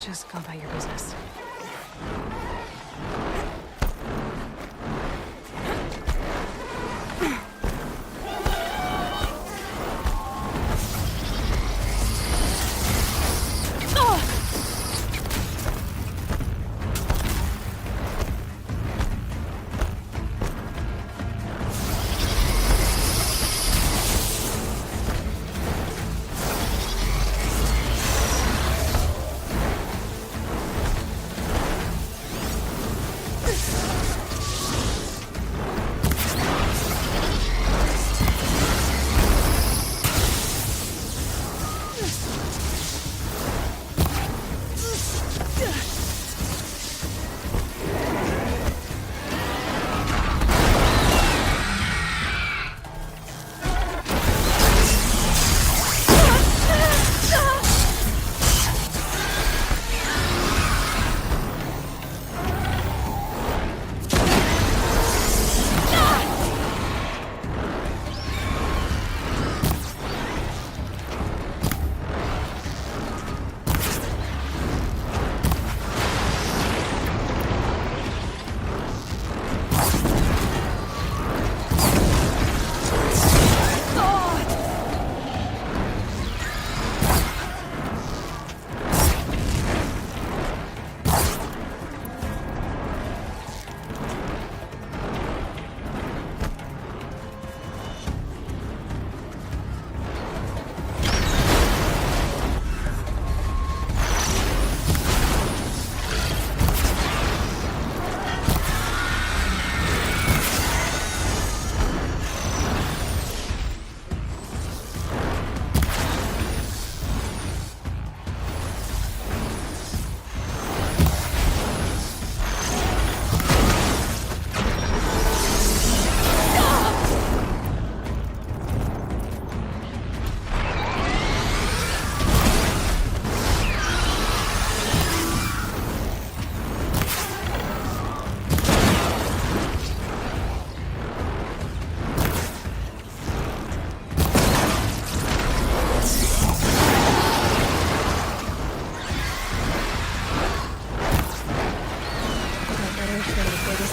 Just go about your business.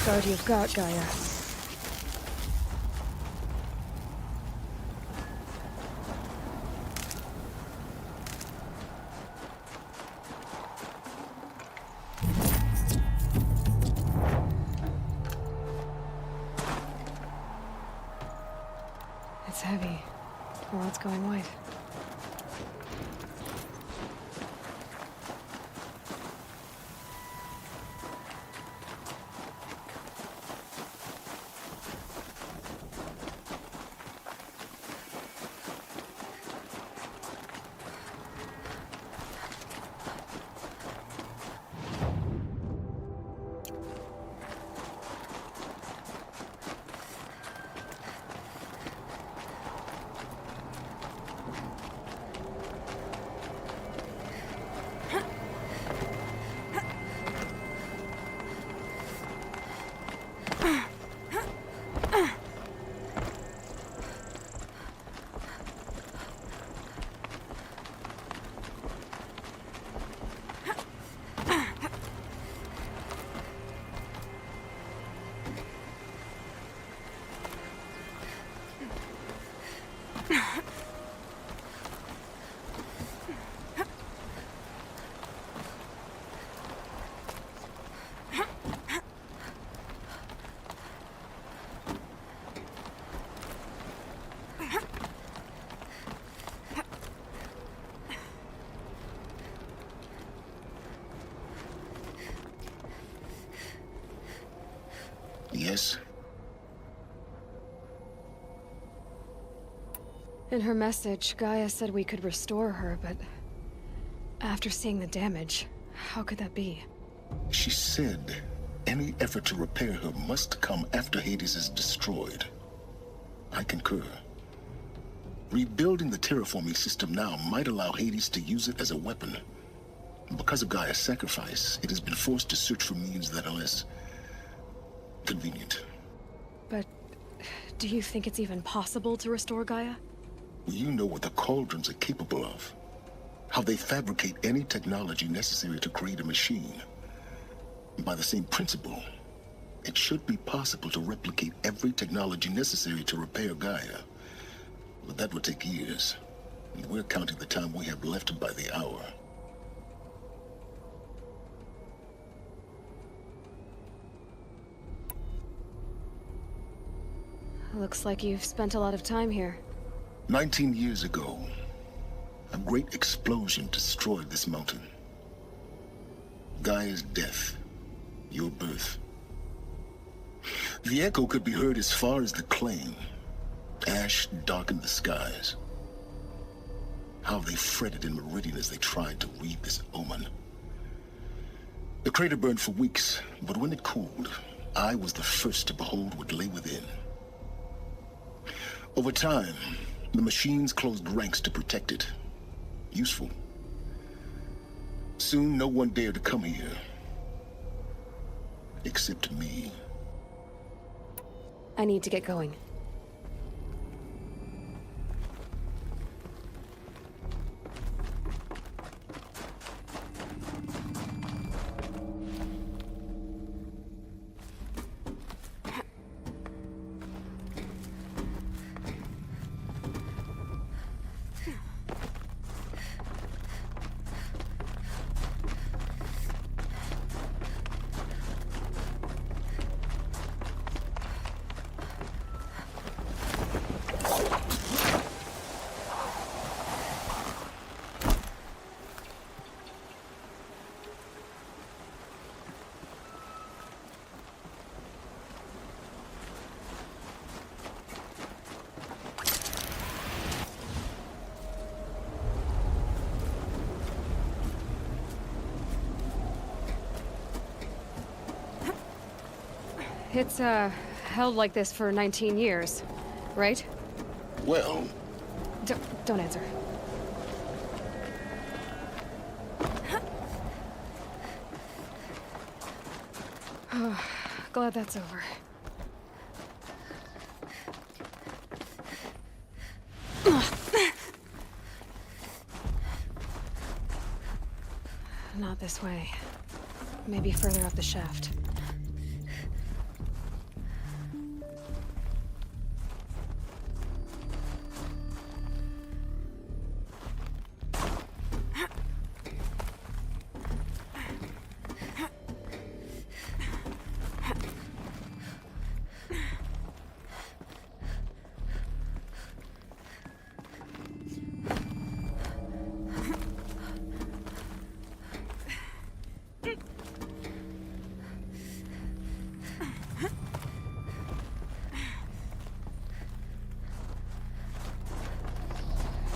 Guard you've got, Gaia. It's heavy. Well, it's going white. Yes? In her message, Gaia said we could restore her, but after seeing the damage, how could that be? She said any effort to repair her must come after Hades is destroyed. I concur. Rebuilding the terraforming system now might allow Hades to use it as a weapon. Because of Gaia's sacrifice, it has been forced to search for means that are less convenient. But do you think it's even possible to restore Gaia? You know what the cauldrons are capable of. How they fabricate any technology necessary to create a machine. By the same principle, it should be possible to replicate every technology necessary to repair Gaia. But that would take years. And we're counting the time we have left by the hour. Looks like you've spent a lot of time here. 19 years ago, a great explosion destroyed this mountain. Gaia's death, your birth. The echo could be heard as far as the claim. Ash darkened the skies. How they fretted in Meridian as they tried to read this omen. The crater burned for weeks, but when it cooled, I was the first to behold what lay within. Over time, the machines closed ranks to protect it. Useful. Soon, no one dared to come here. Except me. I need to get going. It's, held like this for 19 years, right? Well... Don't answer. Glad that's over. Not this way. Maybe further up the shaft.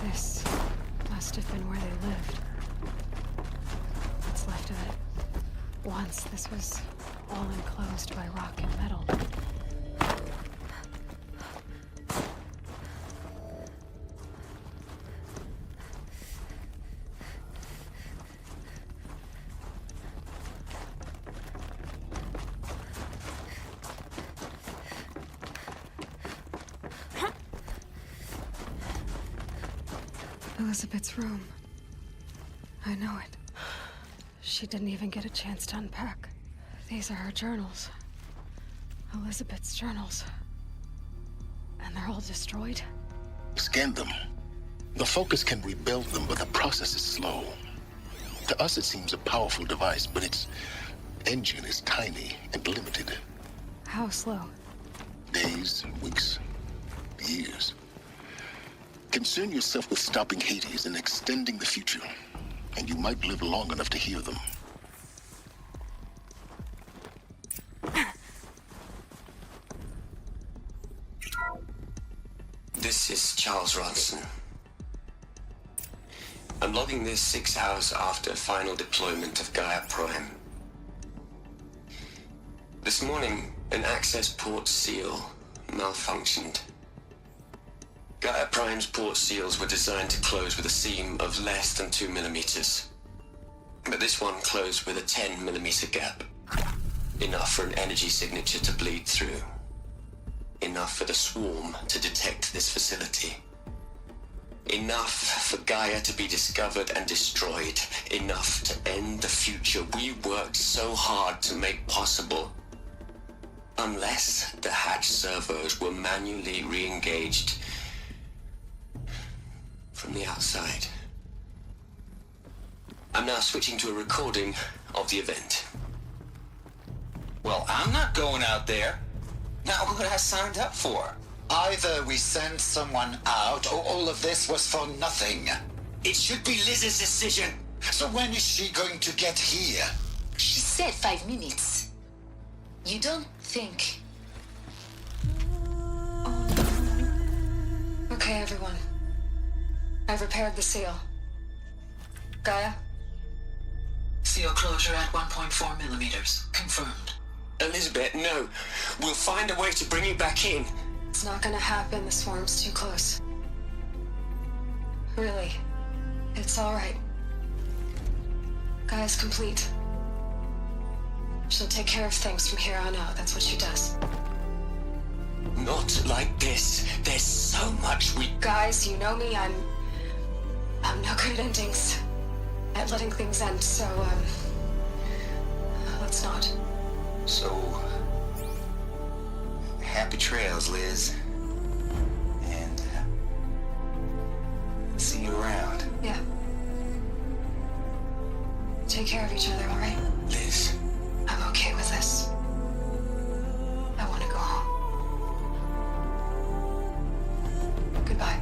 This must have been where they lived. What's left of it. Once this was all enclosed by rock and metal. Elizabeth's room. I know it. She didn't even get a chance to unpack. These are her journals. Elizabeth's journals. And they're all destroyed? Scan them. The Focus can rebuild them, but the process is slow. To us, it seems a powerful device, but its engine is tiny and limited. How slow? Days, weeks, years. Concern yourself with stopping Hades and extending the future, and you might live long enough to hear them. This is Charles Ronson. I'm logging this 6 hours after final deployment of Gaia Prime. This morning, an access port seal malfunctioned. Gaia Prime's port seals were designed to close with a seam of less than 2 millimeters. But this one closed with a 10 millimeter gap. Enough for an energy signature to bleed through. Enough for the swarm to detect this facility. Enough for Gaia to be discovered and destroyed. Enough to end the future we worked so hard to make possible. Unless the hatch servos were manually re-engaged from the outside. I'm now switching to a recording of the event. Well, I'm not going out there. Not what I signed up for. Either we send someone out, or all of this was for nothing. It should be Liz's decision. So when is she going to get here? She said 5 minutes. You don't think... Okay, everyone. I've repaired the seal. Gaia? Seal closure at 1.4 millimeters. Confirmed. Elizabeth, no. We'll find a way to bring you back in. It's not gonna happen. The swarm's too close. Really. It's all right. Gaia's complete. She'll take care of things from here on out. That's what she does. Not like this. There's so much we... Guys, you know me. I'm no good at endings. At letting things end, so, let's not. So... happy trails, Liz. And... see you around. Yeah. Take care of each other, all right? Liz. I'm okay with this. I want to go home. Goodbye.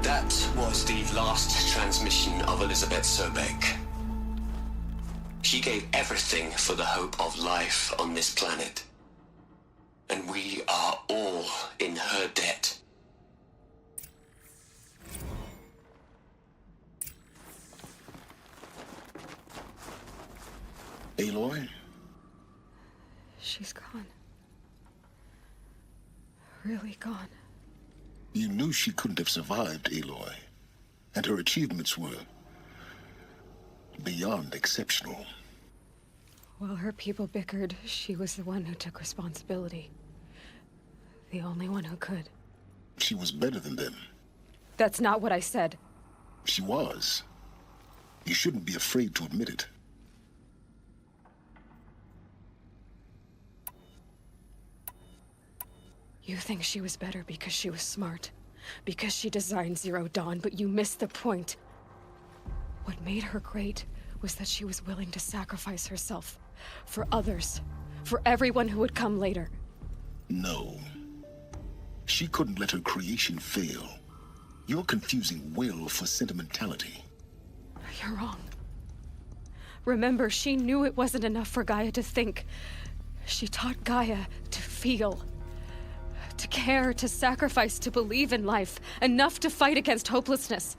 That was the last transmission of Elizabeth Sobek. She gave everything for the hope of life on this planet. And we are all in her debt. Aloy? She's gone. Really gone. You knew she couldn't have survived, Aloy. And her achievements were... beyond exceptional. While her people bickered, she was the one who took responsibility. The only one who could. She was better than them. That's not what I said. She was. You shouldn't be afraid to admit it. You think she was better because she was smart, because she designed Zero Dawn, but you missed the point. What made her great was that she was willing to sacrifice herself for others, for everyone who would come later. No. She couldn't let her creation fail. You're confusing will for sentimentality. You're wrong. Remember, she knew it wasn't enough for Gaia to think. She taught Gaia to feel. To care, to sacrifice, to believe in life. Enough to fight against hopelessness.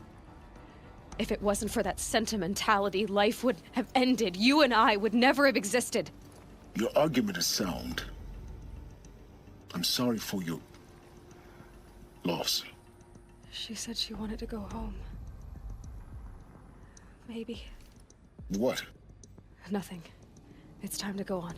If it wasn't for that sentimentality, life would have ended. You and I would never have existed. Your argument is sound. I'm sorry for your... loss. She said she wanted to go home. Maybe. What? Nothing. It's time to go on.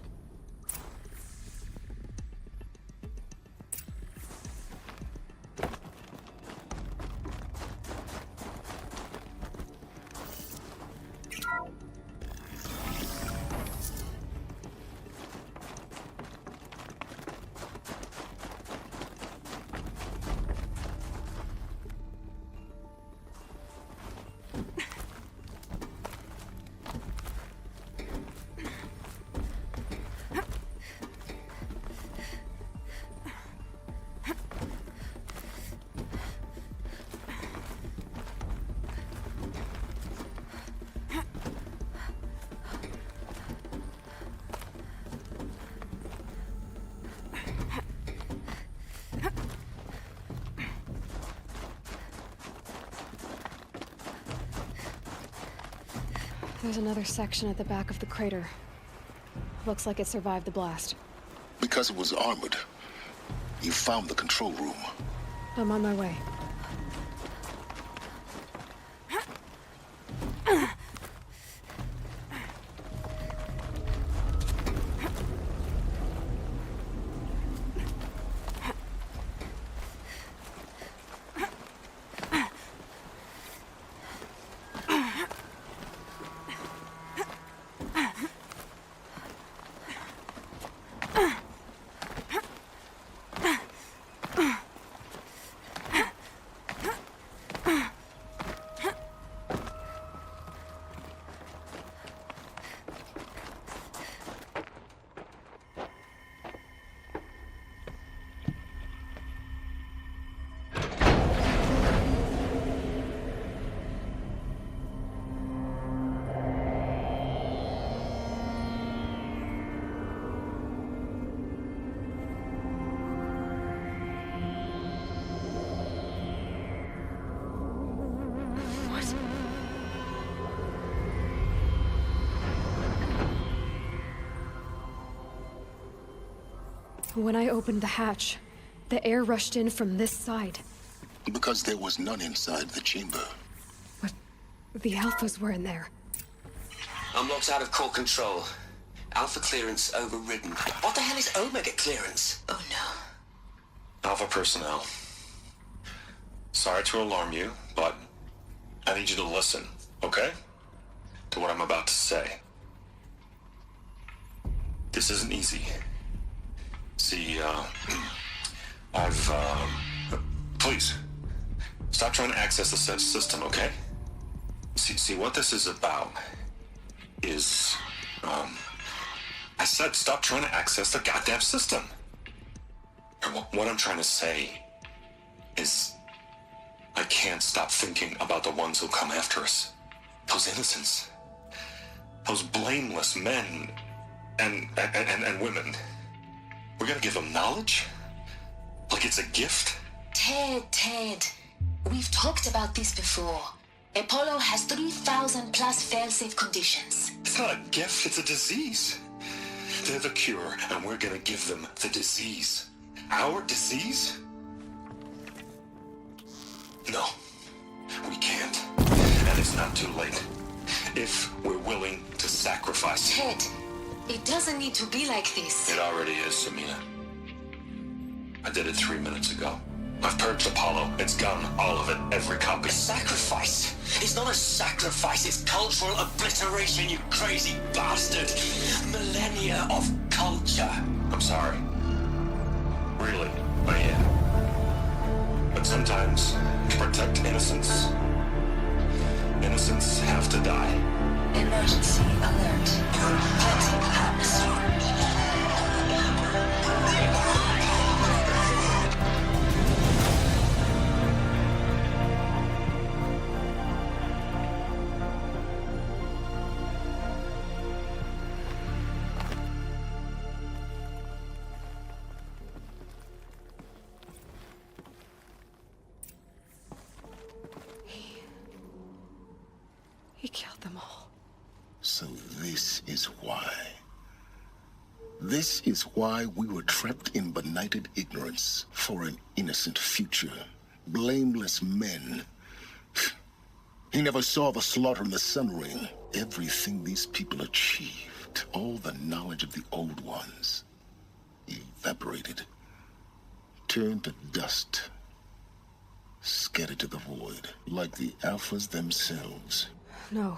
There's another section at the back of the crater. Looks like it survived the blast. Because it was armored. You found the control room. I'm on my way. When I opened the hatch, the air rushed in from this side. Because there was none inside the chamber. But the Alphas were in there. I'm locked out of core control. Alpha clearance overridden. What the hell is Omega clearance? Oh no. Alpha personnel. Sorry to alarm you, but I need you to listen, okay? To what I'm about to say. This isn't easy. See, please, stop trying to access the said system, okay? See, what this is about is, I said stop trying to access the goddamn system. And what I'm trying to say is, I can't stop thinking about the ones who come after us. Those innocents. Those blameless men and women. We're gonna give them knowledge? Like it's a gift? Ted. We've talked about this before. Apollo has 3,000 plus fail-safe conditions. It's not a gift, it's a disease. They're the cure, and we're gonna give them the disease. Our disease? No, we can't. And it's not too late. If we're willing to sacrifice. Ted, it doesn't need to be like this. It already is, Samina. I did it 3 minutes ago. I've purged Apollo. It's gone, all of it, every copy. A sacrifice? It's not a sacrifice, it's cultural obliteration, you crazy bastard! Millennia of culture. I'm sorry. Really, I am. But sometimes, to protect innocence, innocents have to die. Emergency alert. Planting atmosphere. He killed them all. So this is why. This is why we were trapped in benighted ignorance for an innocent future. Blameless men. He never saw the slaughter in the Sun Ring. Everything these people achieved, all the knowledge of the old ones, evaporated, turned to dust, scattered to the void, like the Alphas themselves. No.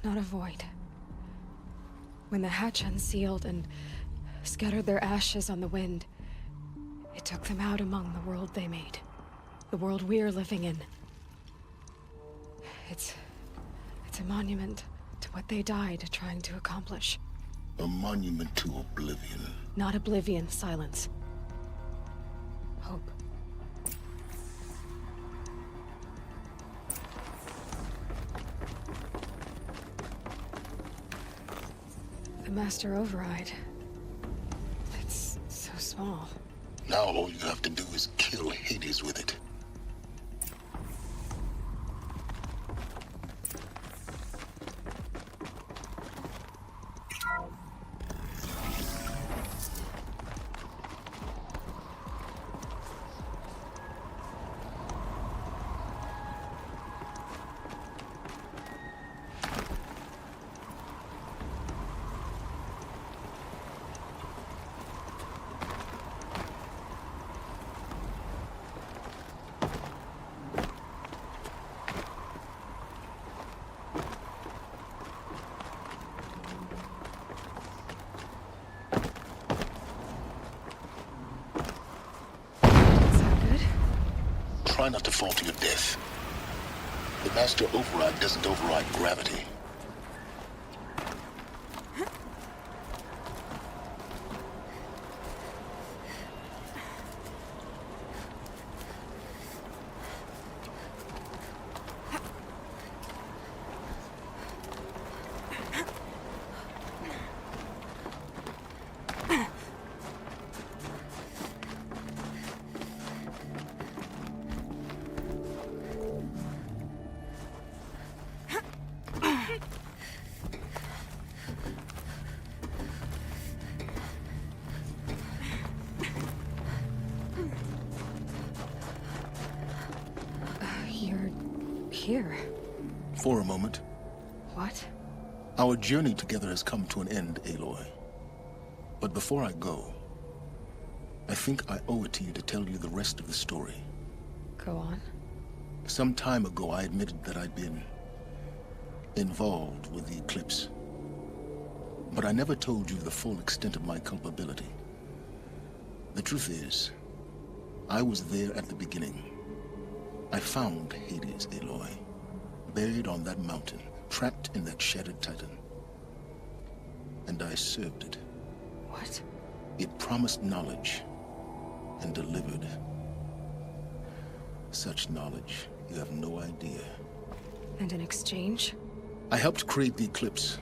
Not a void. When the hatch unsealed and scattered their ashes on the wind, it took them out among the world they made. The world we're living in. It's a monument to what they died trying to accomplish. A monument to oblivion. Not oblivion, silence. Hope. The Master Override. It's so small. Now all you have to do is kill Hades with it. Try not to fall to your death. The Master Override doesn't override gravity. here? For a moment. What? Our journey together has come to an end, Aloy. But before I go, I think I owe it to you to tell you the rest of the story. Go on. Some time ago, I admitted that I'd been involved with the Eclipse. But I never told you the full extent of my culpability. The truth is, I was there at the beginning. I found Hades, Aloy, buried on that mountain, trapped in that shattered Titan. And I served it. What? It promised knowledge and delivered. Such knowledge, you have no idea. And in exchange? I helped create the Eclipse.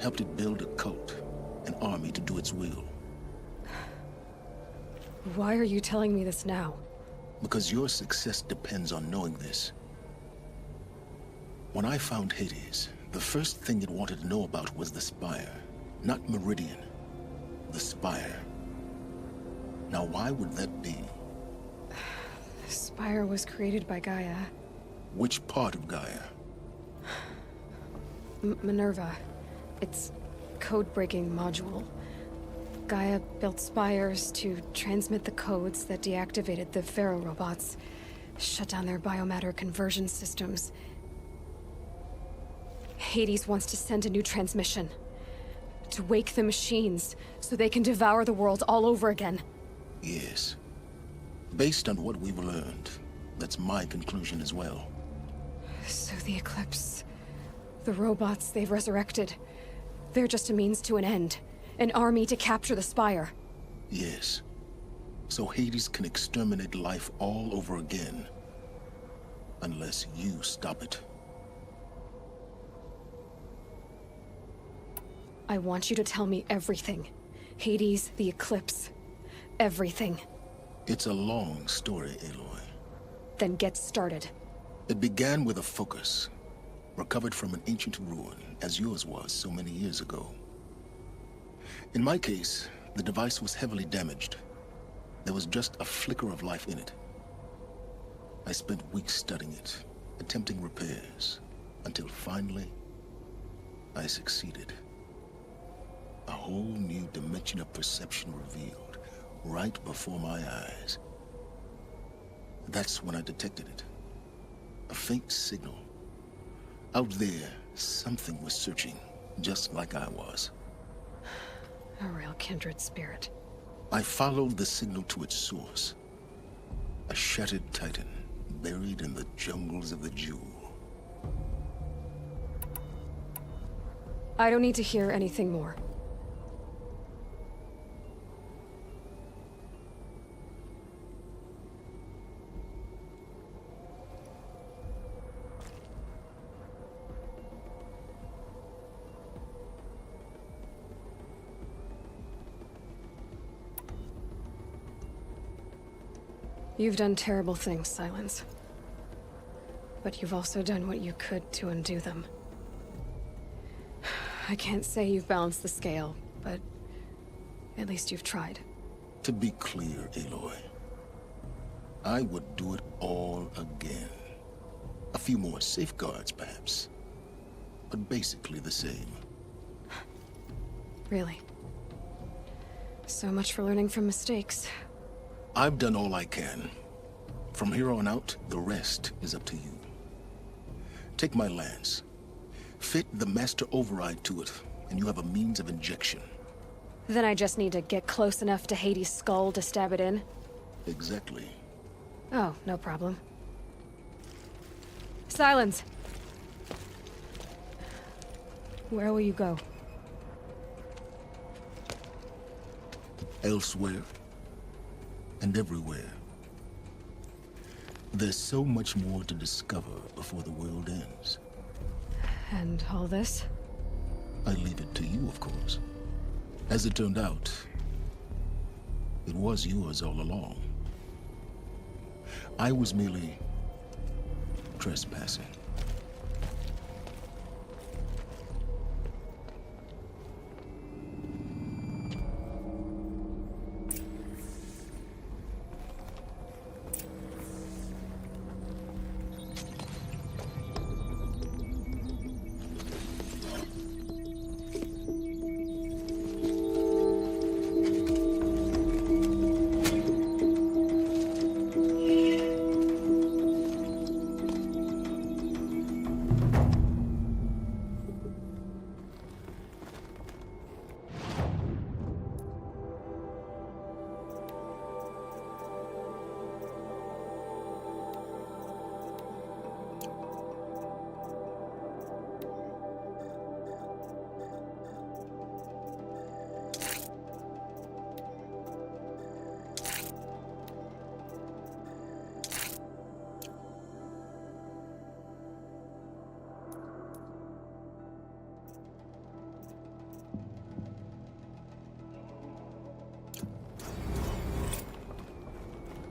Helped it build a cult, an army to do its will. Why are you telling me this now? Because your success depends on knowing this. When I found Hades, the first thing it wanted to know about was the Spire. Not Meridian. The Spire. Now why would that be? The Spire was created by Gaia. Which part of Gaia? Minerva. Its code-breaking module. Gaia built spires to transmit the codes that deactivated the Pharaoh robots, shut down their biomatter conversion systems. Hades wants to send a new transmission. To wake the machines, so they can devour the world all over again. Yes. Based on what we've learned, that's my conclusion as well. So the Eclipse... the robots they've resurrected... they're just a means to an end. An army to capture the Spire. Yes. So Hades can exterminate life all over again. Unless you stop it. I want you to tell me everything. Hades, the Eclipse. Everything. It's a long story, Aloy. Then get started. It began with a focus. Recovered from an ancient ruin, as yours was so many years ago. In my case, the device was heavily damaged. There was just a flicker of life in it. I spent weeks studying it, attempting repairs, until finally, I succeeded. A whole new dimension of perception revealed, right before my eyes. That's when I detected it. A faint signal. Out there, something was searching, just like I was. A real kindred spirit. I followed the signal to its source. A shattered Titan, buried in the jungles of the Jewel. I don't need to hear anything more. You've done terrible things, Silence. But you've also done what you could to undo them. I can't say you've balanced the scale, but at least you've tried. To be clear, Aloy, I would do it all again. A few more safeguards, perhaps. But basically the same. Really. So much for learning from mistakes. I've done all I can. From here on out, the rest is up to you. Take my lance. Fit the master override to it, and you have a means of injection. Then I just need to get close enough to Hades' skull to stab it in? Exactly. Oh, no problem. Silence! Where will you go? Elsewhere. And everywhere. There's so much more to discover before the world ends. And all this? I leave it to you, of course. As it turned out, it was yours all along. I was merely trespassing.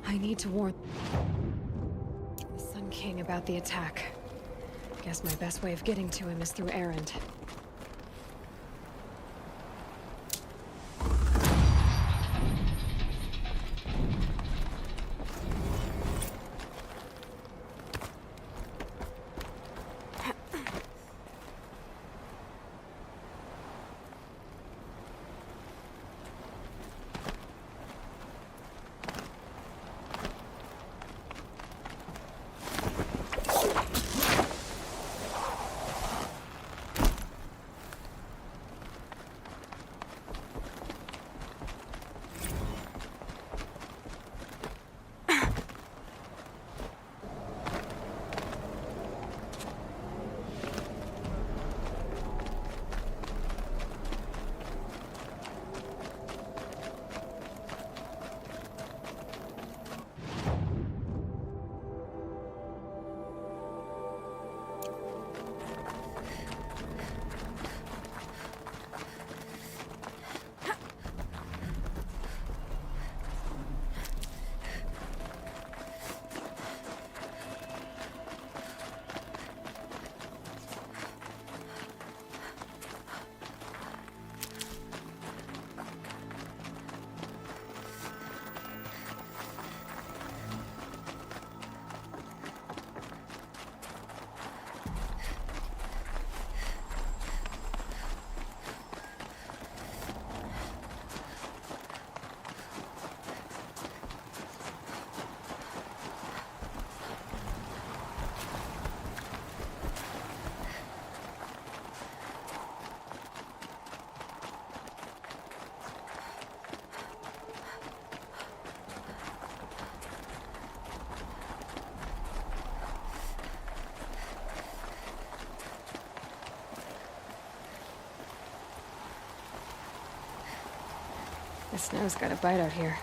I need to warn the Sun King about the attack. Guess my best way of getting to him is through Erend. The snow's got a bite out here.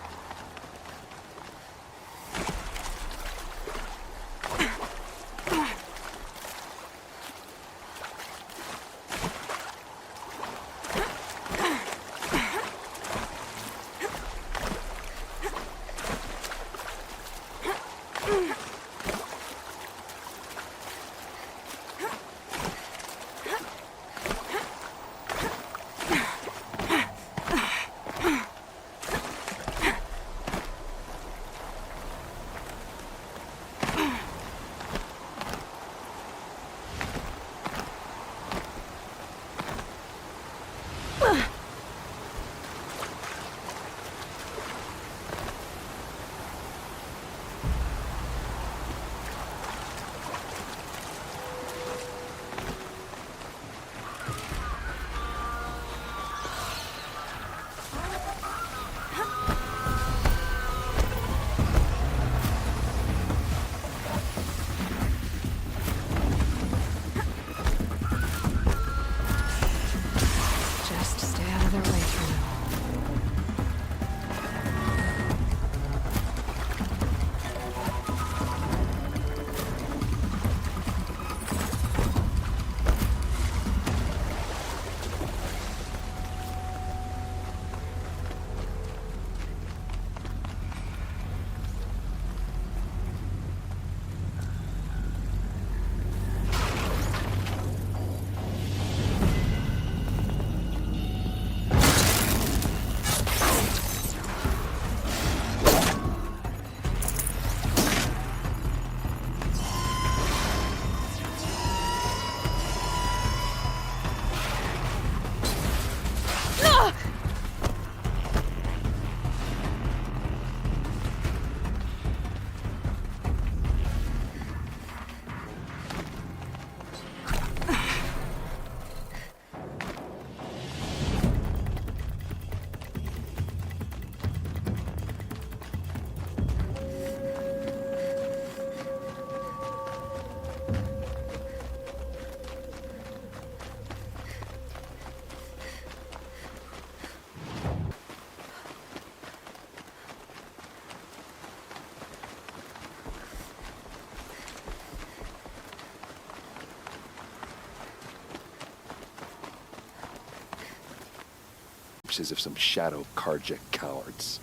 As if some shadow Karja cowards.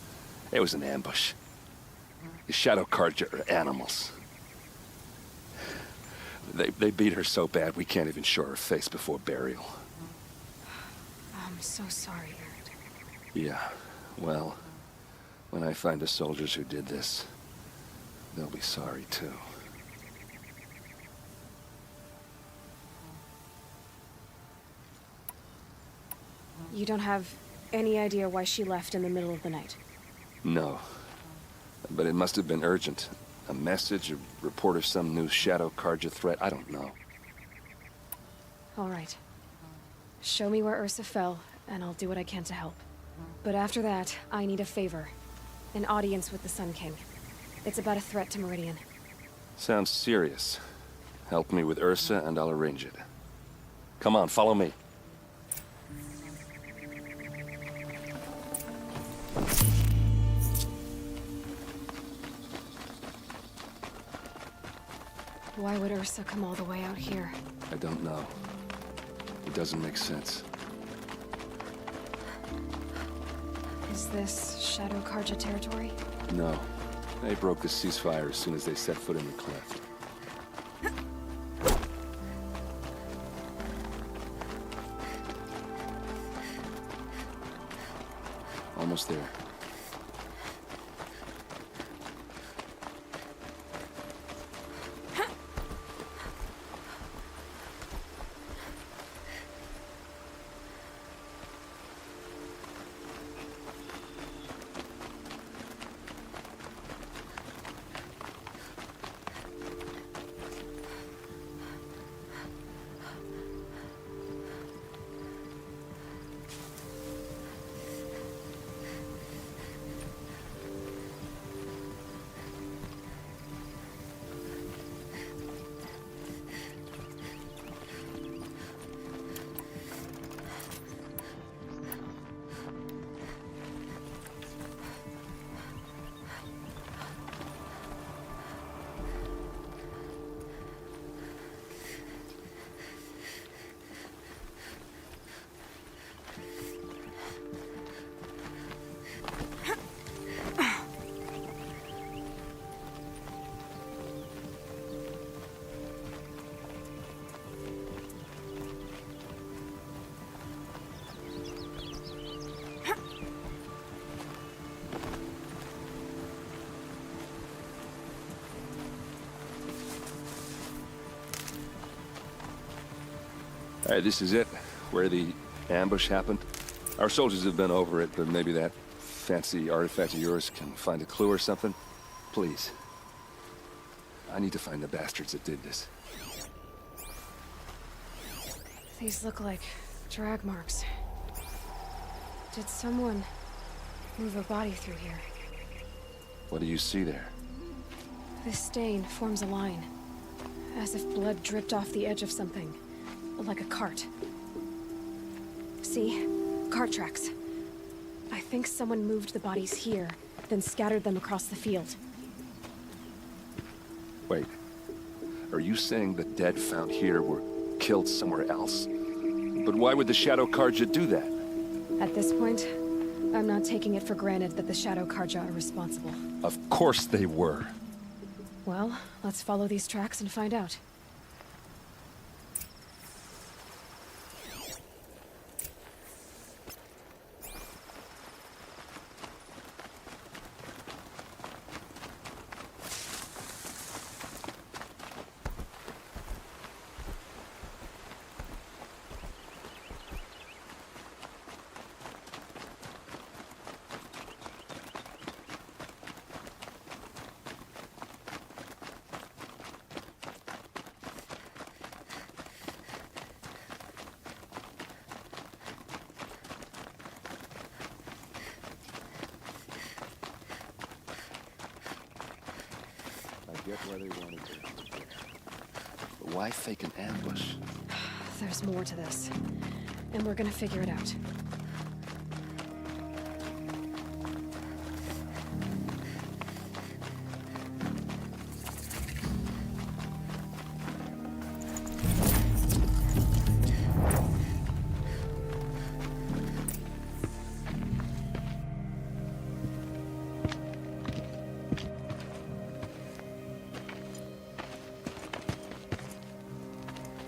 It was an ambush. The Shadow Carja are animals. They beat her so bad we can't even show her face before burial. I'm so sorry, Aaron. Yeah, well, when I find the soldiers who did this, they'll be sorry too. You don't have any idea why she left in the middle of the night? No. But it must have been urgent. A message, a report of some new Shadow Carja threat, I don't know. All right. Show me where Ursa fell, and I'll do what I can to help. But after that, I need a favor. An audience with the Sun King. It's about a threat to Meridian. Sounds serious. Help me with Ursa, and I'll arrange it. Come on, follow me. Why would Ursa come all the way out here? I don't know. It doesn't make sense. Is this Shadow Carja territory? No. They broke the ceasefire as soon as they set foot in the cleft. Almost there. All right, this is it, where the ambush happened. Our soldiers have been over it, but maybe that fancy artifact of yours can find a clue or something. Please. I need to find the bastards that did this. These look like drag marks. Did someone move a body through here? What do you see there? This stain forms a line, as if blood dripped off the edge of something, like a cart. See? Cart tracks. I think someone moved the bodies here, then scattered them across the field. Wait. Are you saying the dead found here were killed somewhere else? But why would the Shadow Carja do that? At this point, I'm not taking it for granted that the Shadow Carja are responsible. Of course they were. Well, let's follow these tracks and find out. I get why they wanted to. But why fake an ambush? There's more to this, and we're gonna figure it out.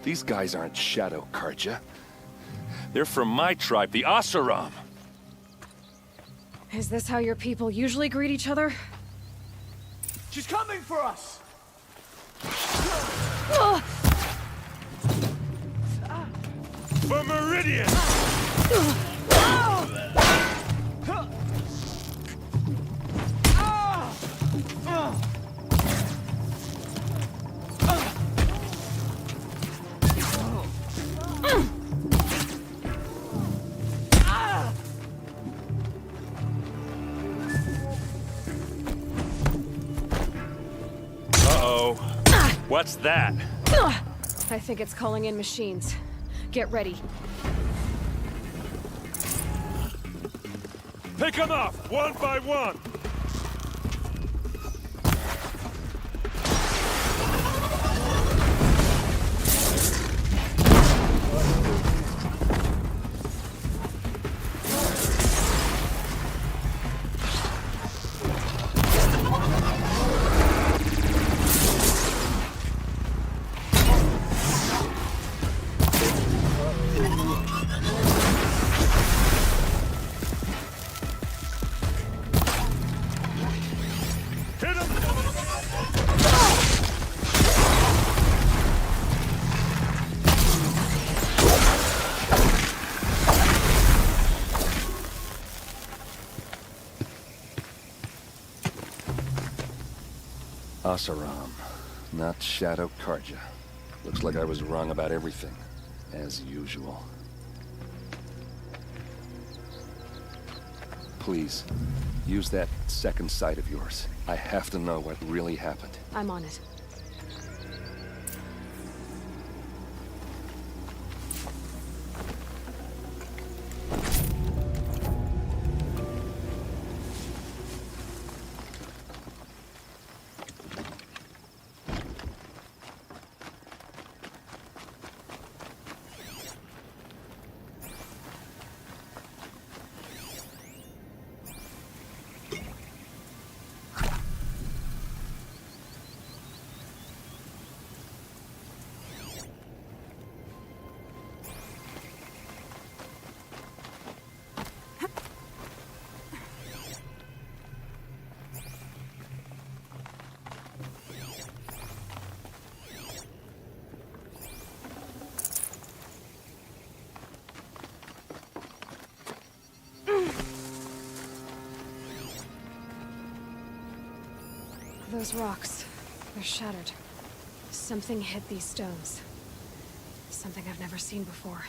These guys aren't Shadow Karja. They're from my tribe, the Asaram. Is this how your people usually greet each other? She's coming for us! For Meridian! Uh-oh. What's that? I think it's calling in machines. Get ready. Pick them off, one by one! Asaram, not Shadow Karja. Looks like I was wrong about everything, as usual. Please, use that second sight of yours. I have to know what really happened. I'm on it. Those rocks, they're shattered. Something hit these stones. Something I've never seen before.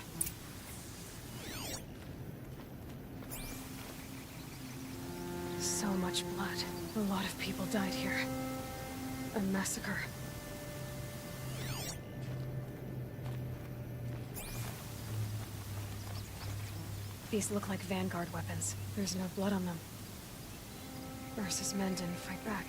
So much blood. A lot of people died here. A massacre. These look like Vanguard weapons. There's no blood on them. Ursa's men didn't fight back.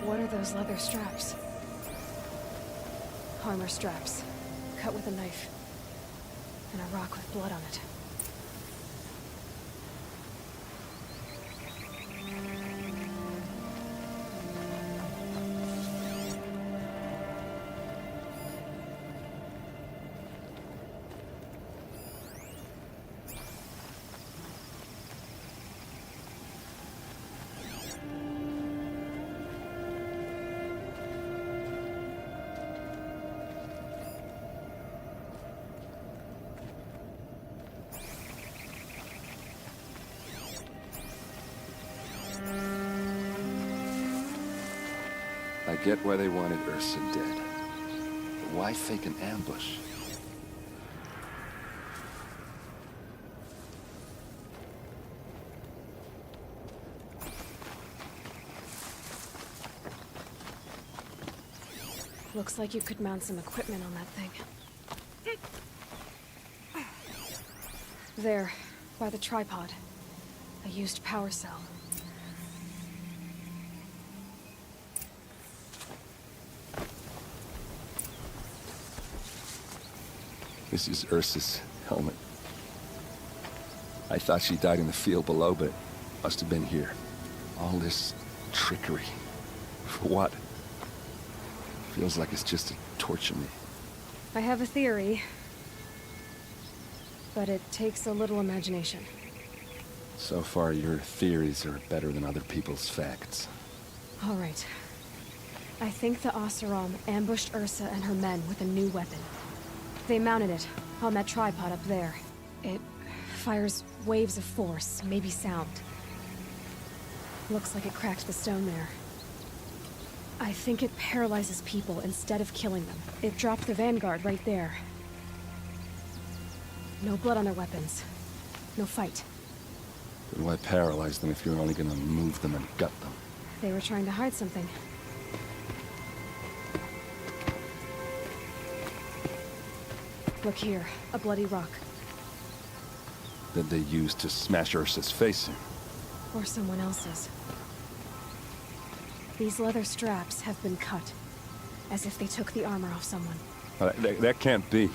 What are those leather straps? Armor straps, cut with a knife, and a rock with blood on it. I get why they wanted Ursa dead. But why fake an ambush? Looks like you could mount some equipment on that thing. There, by the tripod. A used power cell. This is Ursa's helmet. I thought she died in the field below, but it must have been here. All this trickery. For what? Feels like it's just to torture me. I have a theory, but it takes a little imagination. So far, your theories are better than other people's facts. All right. I think the Oseram ambushed Ursa and her men with a new weapon. They mounted it on that tripod up there. It fires waves of force, maybe sound. Looks like it cracked the stone there. I think it paralyzes people instead of killing them. It dropped the vanguard right there. No blood on their weapons. No fight. Then why paralyze them if you're only gonna move them and gut them? They were trying to hide something. Look here, a bloody rock. That they used to smash Ursa's face in. Or someone else's. These leather straps have been cut, as if they took the armor off someone. That can't be.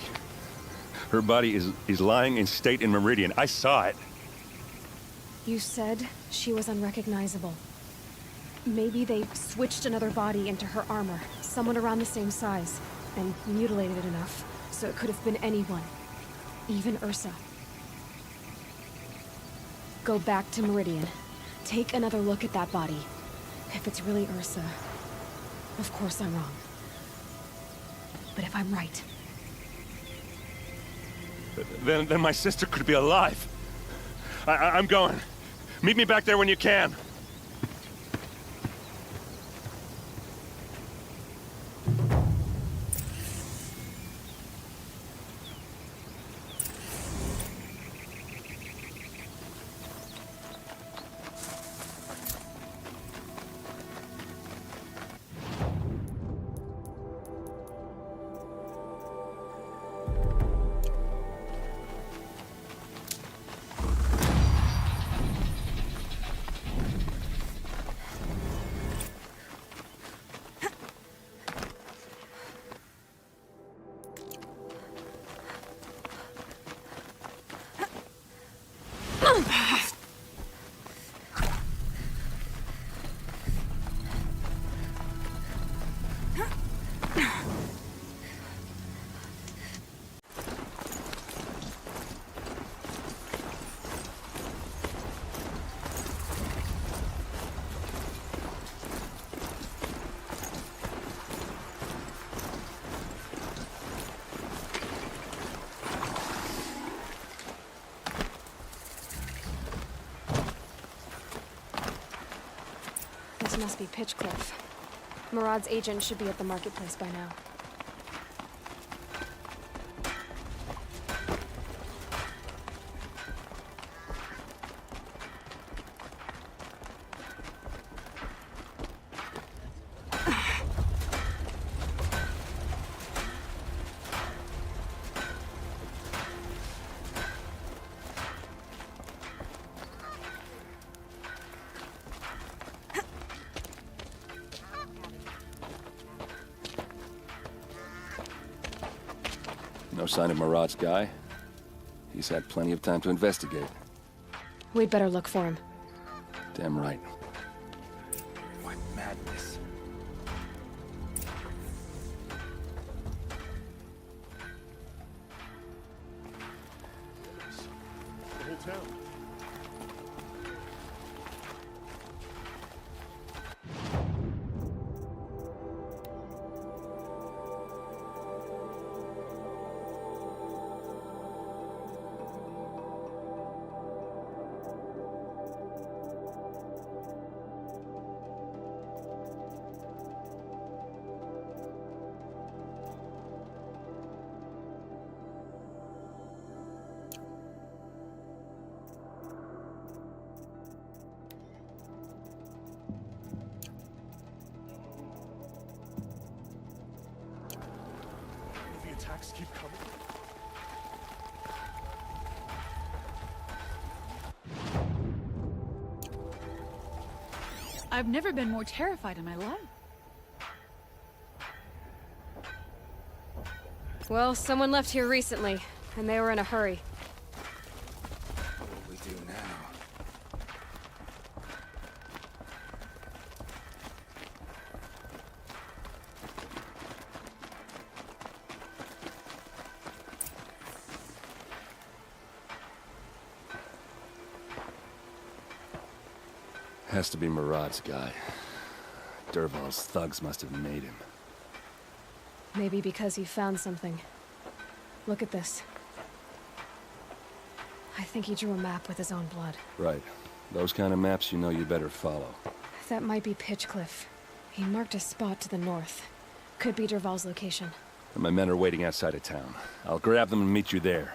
Her body is lying in state in Meridian. I saw it. You said she was unrecognizable. Maybe they switched another body into her armor, someone around the same size, and mutilated it enough, so it could have been anyone. Even Ursa. Go back to Meridian. Take another look at that body. If it's really Ursa, of course I'm wrong. But if I'm right... Then my sister could be alive. I'm going. Meet me back there when you can. This must be Pitchcliff. Murad's agent should be at the marketplace by now. No sign of Murad's guy. He's had plenty of time to investigate. We'd better look for him. Damn right. What madness. The whole town. The attacks keep coming. I've never been more terrified in my life. Well, someone left here recently, and they were in a hurry. What will we do now? Has to be Murad's guy. Dervahl's thugs must have made him. Maybe because he found something. Look at this. I think he drew a map with his own blood. Right. Those kind of maps you know you better follow. That might be Pitchcliff. He marked a spot to the north. Could be Dervahl's location. And my men are waiting outside of town. I'll grab them and meet you there.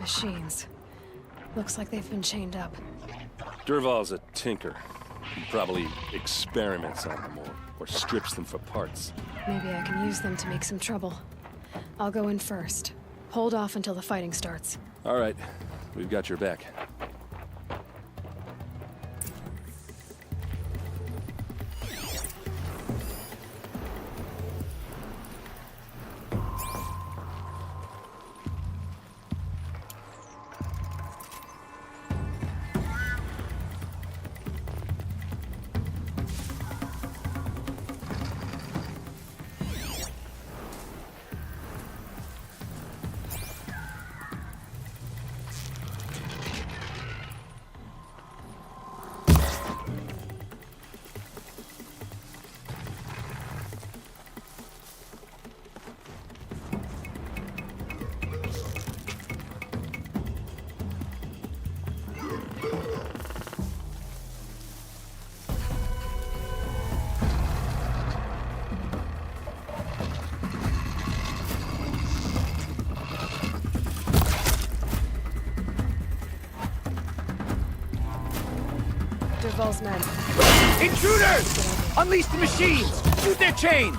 Machines. Looks like they've been chained up. Dervahl's a tinker. He probably experiments on them or strips them for parts. Maybe I can use them to make some trouble. I'll go in first. Hold off until the fighting starts. All right. We've got your back. Dervahl's men. Intruders! Unleash the machines! Shoot their chains!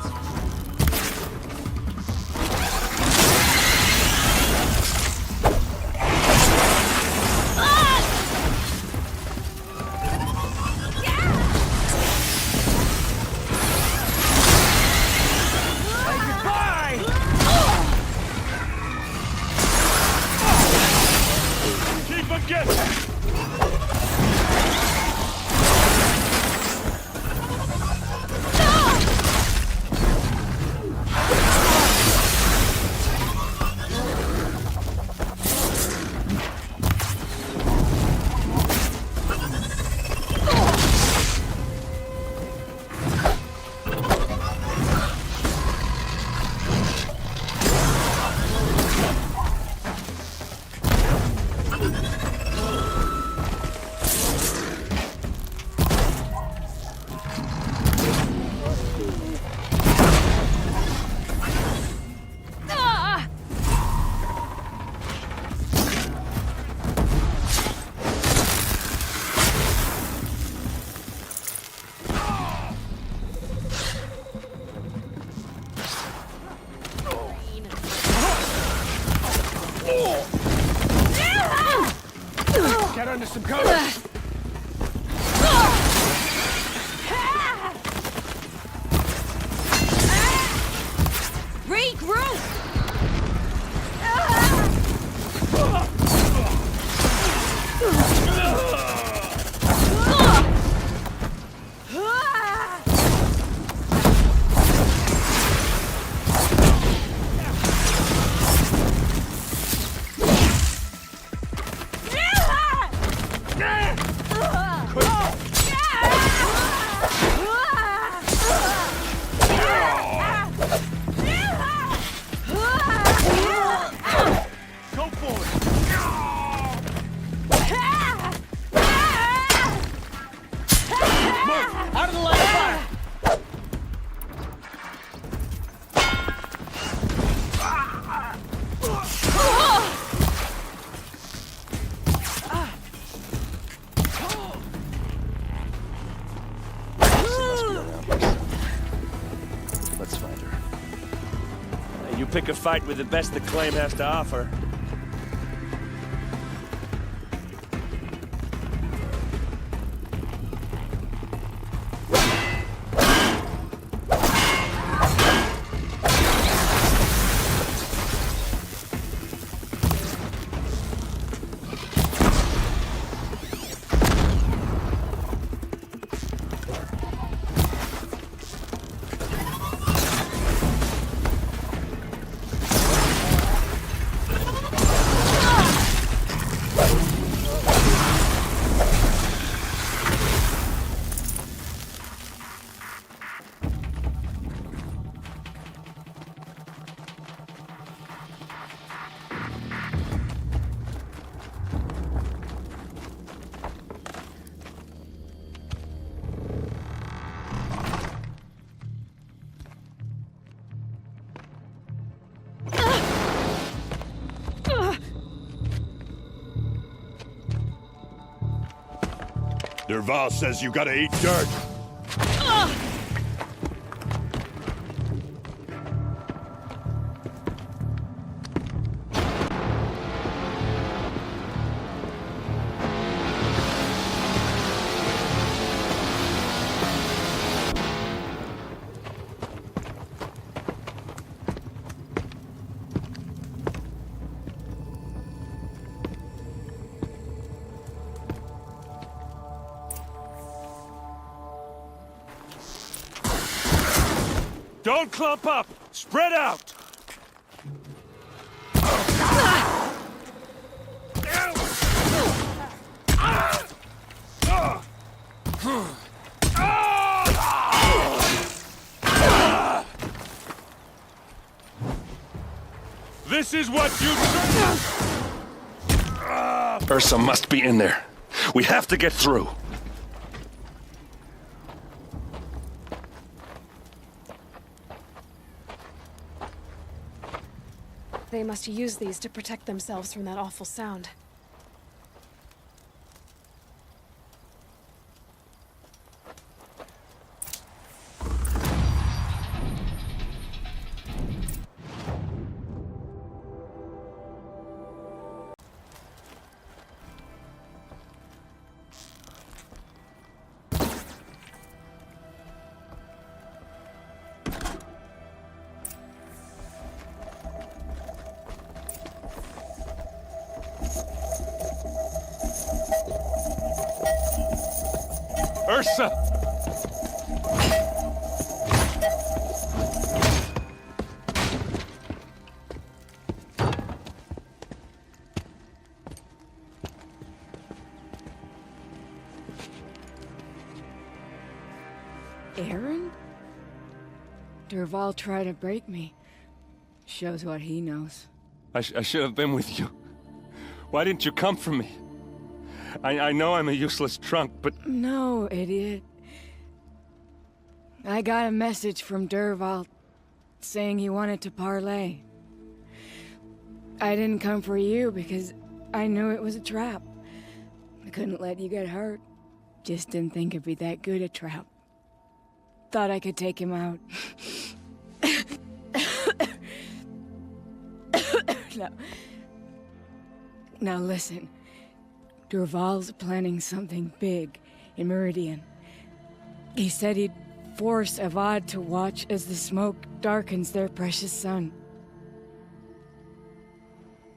Keep them guessing! Get under some cover! Regroup! Go for it! Move! Out of the line of fire! Let's find her. You pick a fight with the best the claim has to offer. Derval says you gotta eat dirt. Don't clump up! Spread out! This is what you... Ursa must be in there. We have to get through. They must use these to protect themselves from that awful sound. Ursa! Aaron? Derval tried to break me. Shows what he knows. I should have been with you. Why didn't you come for me? I know I'm a useless trunk, but... No, idiot. I got a message from Derval saying he wanted to parlay. I didn't come for you because I knew it was a trap. I couldn't let you get hurt. Just didn't think it'd be that good a trap. Thought I could take him out. Now listen. Durval's planning something big in Meridian. He said he'd force Avad to watch as the smoke darkens their precious sun.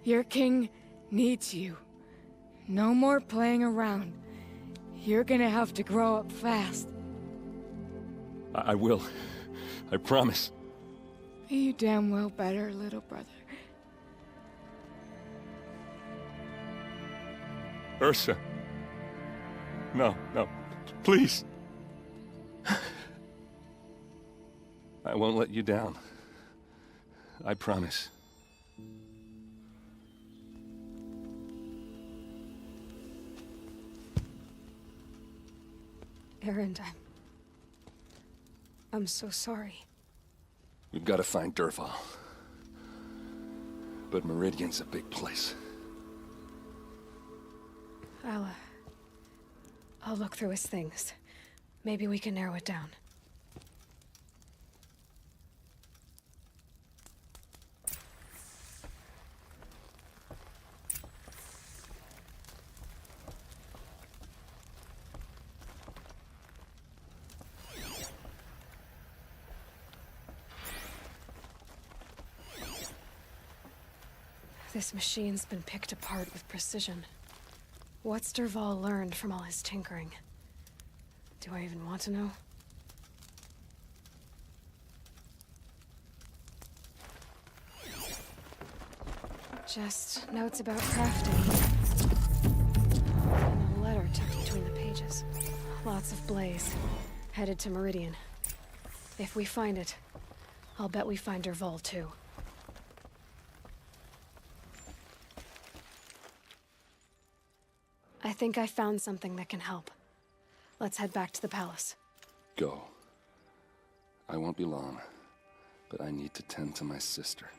Your king needs you. No more playing around. You're gonna have to grow up fast. I will. I promise. You damn well better, little brother. Ursa. No, no. Please. I won't let you down. I promise. Erend, I'm so sorry. We've got to find Dervahl. But Meridian's a big place. I'll look through his things. Maybe we can narrow it down. This machine's been picked apart with precision. What's Dervahl learned from all his tinkering? Do I even want to know? Just notes about crafting. And a letter tucked between the pages. Lots of blaze. Headed to Meridian. If we find it, I'll bet we find Dervahl too. I think I found something that can help. Let's head back to the palace. Go. I won't be long, but I need to tend to my sister.